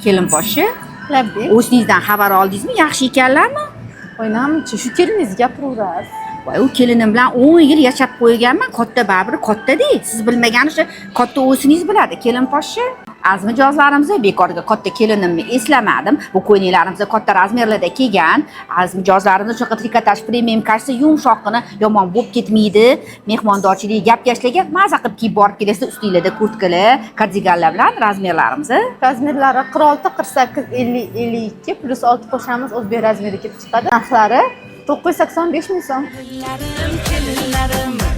Kelinposhsha, Labdek. o'zingizdan xabar oldingizmi? Yaxshi ekanlarmi? O'ynamchi, shu keliningizni gapiraverasiz. Voy, u kelinim bilan 10 yil yashab qo'yganman. Katta baribir katta-da. Siz bilmagan o'sha katta o'zingiz biladi, kelinposhsha. Azmijozlarimizda bekorga katta kelinimni eslamadim. Bu ko'ylaklarimizda katta razmerlarda kelgan. Azmijozlarimiz shunaqa trikotaj premium kashsa yumshoqqina yomon bo'lib ketmaydi. Mehmondorchilik gap-gashlarga maza qilib kiyib borib kelasizda, ustinglarda kurtkalar, kardiganlar bilan razmerlarimiz. Razmerlari 46, 48, 50, 52 plus 6 qo'shamiz o'zbek razmeri kelib chiqadi. Narxlari 985 ming so'm. Kelinlarim